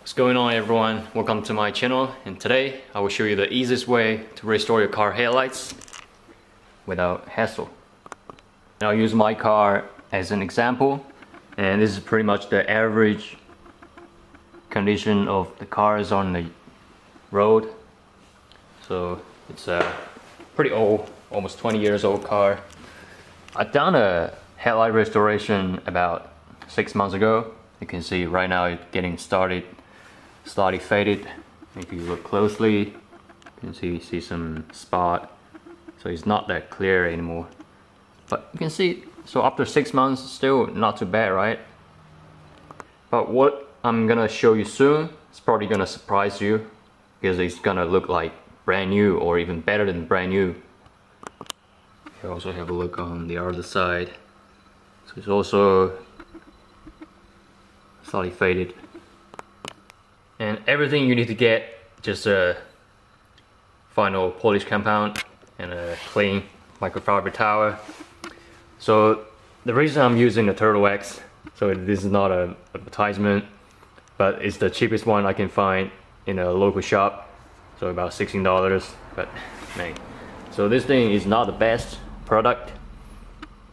What's going on, everyone? Welcome to my channel, and today I will show you the easiest way to restore your car headlights without hassle. And I'll use my car as an example, and this is pretty much the average condition of the cars on the road. So it's a pretty old, almost 20 years old car. I've done a headlight restoration about 6 months ago. You can see right now it's getting slightly faded. If you look closely, you can see some spot, so it's not that clear anymore. But you can see, so after 6 months, still not too bad, right? But what I'm gonna show you soon is probably gonna surprise you, because it's gonna look like brand new or even better than brand new. You also have a look on the other side, so it's also slightly faded. And everything you need to get, just a final polish compound and a clean microfiber towel. So the reason I'm using the Turtle X, so this is not an advertisement, but it's the cheapest one I can find in a local shop, so about $16. But man, so this thing is not the best product,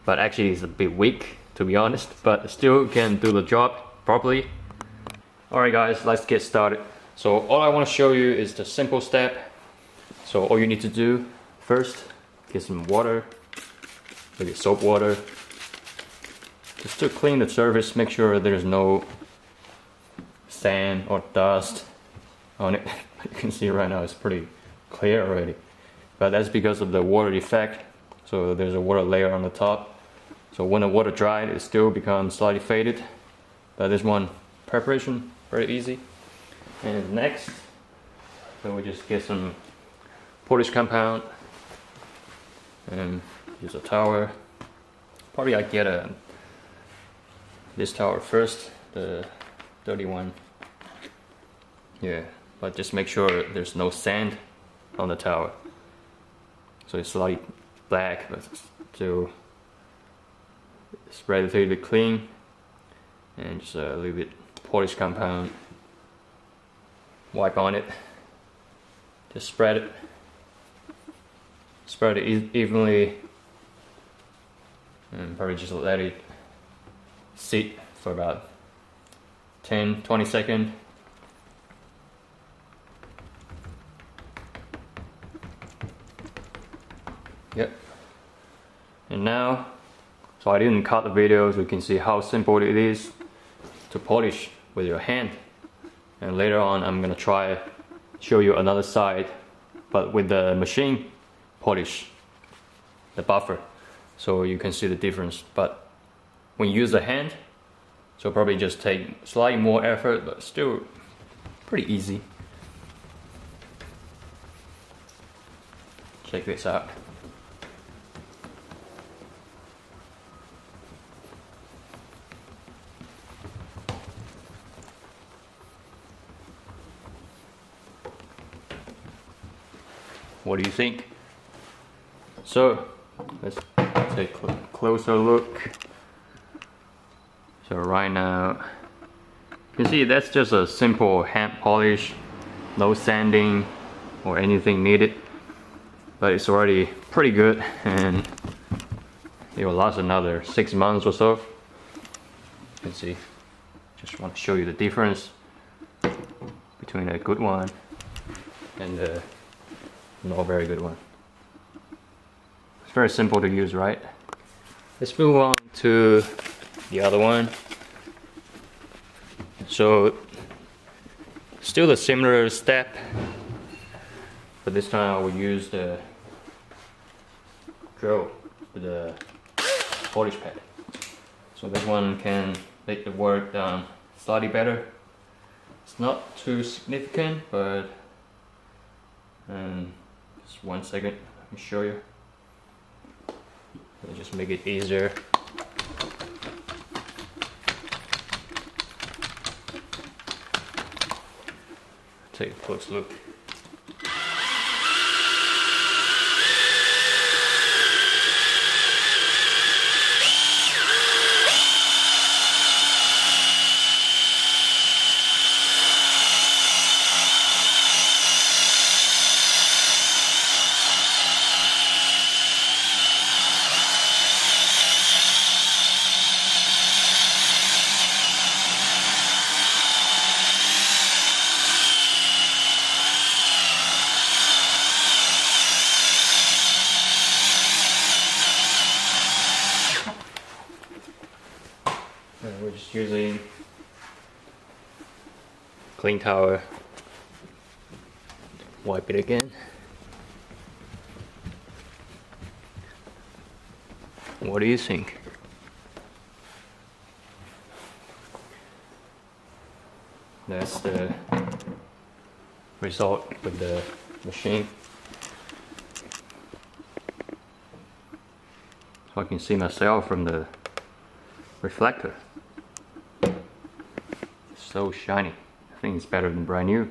but actually it's a bit weak, to be honest, but still can do the job properly. Alright guys, let's get started. So all I want to show you is the simple step. So all you need to do first, get some water, maybe soap water, just to clean the surface, make sure there's no sand or dust on it. You can see right now it's pretty clear already, but that's because of the water effect. So there's a water layer on the top, so when the water dried it still becomes slightly faded. But this one, preparation, very easy. And next, so we just get some polish compound and use a towel. Probably I get this towel first, the dirty one. Yeah, but just make sure there's no sand on the towel. So it's slightly black, but still it's relatively clean. And just a little bit polish compound, wipe on it, just spread it evenly, and probably just let it sit for about 10-20 seconds. Yep. And now, so I didn't cut the video, so you can see how simple it is to polish with your hand. And later on I'm gonna show you another side, but with the machine polish the buffer, so you can see the difference. But when you use the hand, so probably just take slightly more effort, but still pretty easy. Check this out. What do you think? So let's take a closer look. So right now you can see that's just a simple hand polish, no sanding or anything needed, but it's already pretty good, and it will last another 6 months or so. You can see, just want to show you the difference between a good one and the not very good one. It's very simple to use, right? Let's move on to the other one. So still the similar step, but this time I will use the drill with the polish pad. So this one can make the work done slightly better. It's not too significant, but just 1 second, let me show you. It'll just make it easier. Take a close look. just using clean towel, wipe it again. What do you think? That's the result with the machine. So I can see myself from the reflector. It's so shiny. I think it's better than brand new.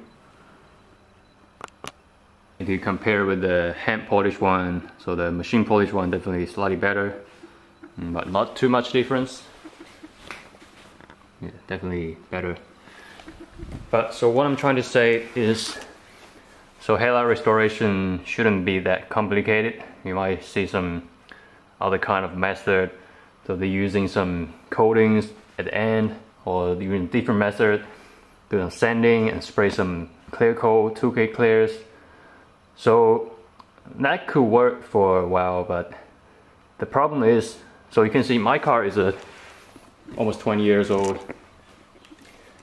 If you compare with the hand polish one, so the machine polish one definitely slightly better, but not too much difference. Yeah, definitely better. But so what I'm trying to say is, so headlight restoration shouldn't be that complicated. You might see some other kind of method. So they're using some coatings at the end, or using different method, doing sanding and spray some clear coat, 2K clears. So that could work for a while, but the problem is, so you can see my car is almost 20 years old.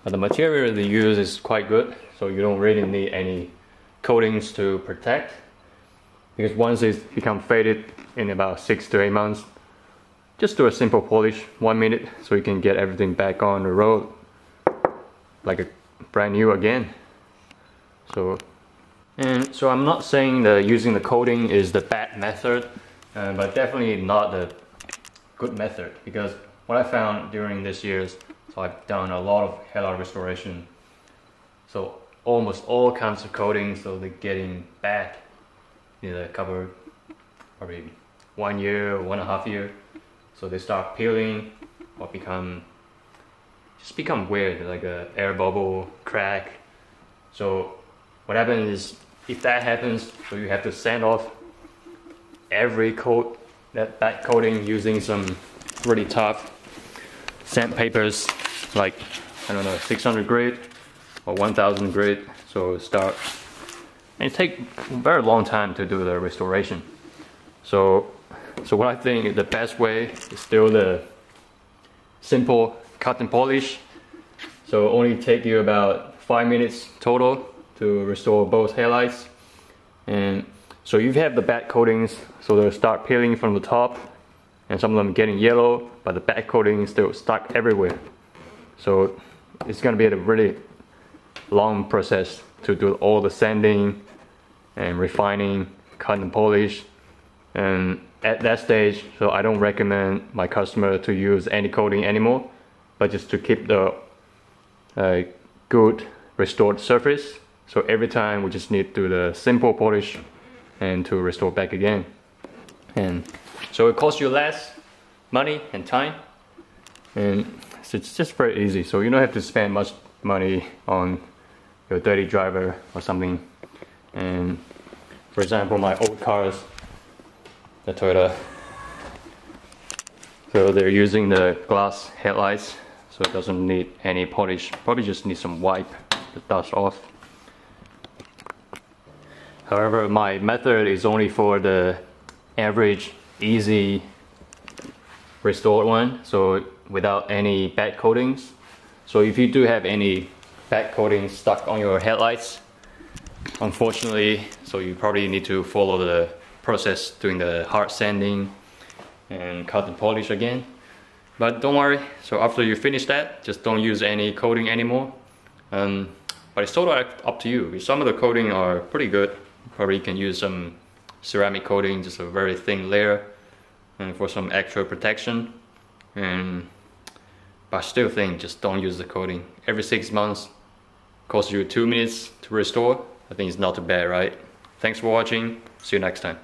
But the material they use is quite good, so you don't really need any coatings to protect. Because once it's become faded in about 6 to 8 months, just do a simple polish, 1 minute, so you can get everything back on the road like a brand new again. So I'm not saying that using the coating is the bad method, but definitely not the good method, because what I found during this years, so I've done a lot of headlight restoration, so almost all kinds of coatings, so they're getting bad. They cover probably 1 year or 1.5 years, so they start peeling or become weird, like a air bubble, crack. So what happens is, if that happens, so you have to sand off every coat, that coating, using some really tough sandpapers, like, I don't know, 600 grit or 1000 grit. So start, and it takes a very long time to do the restoration. So what I think the best way is still the simple cut and polish. So only take you about 5 minutes total to restore both headlights. And so you have the bad coatings, so they'll start peeling from the top, and some of them getting yellow, but the bad coating is still stuck everywhere. So it's gonna be a really long process to do all the sanding and refining, cut and polish. And at that stage, so I don't recommend my customer to use any coating anymore, but just to keep the good restored surface. So every time we just need to do the simple polish and to restore back again. And so it costs you less money and time, and it's just very easy. So you don't have to spend much money on your dirty driver or something. And for example, my old cars, the Toyota, so they're using the glass headlights, so it doesn't need any polish. Probably just need some wipe the dust off. However, my method is only for the average, easy restored one, so without any bad coatings. So if you do have any bad coatings stuck on your headlights, unfortunately, so you probably need to follow the process, doing the hard sanding and cut and polish again. But don't worry, so after you finish that, just don't use any coating anymore. But it's totally up to you. Some of the coating are pretty good. Probably you can use some ceramic coating, just a very thin layer, and for some extra protection. But I still think just don't use the coating. Every 6 months costs you 2 minutes to restore. I think it's not too bad, right? Thanks for watching. See you next time.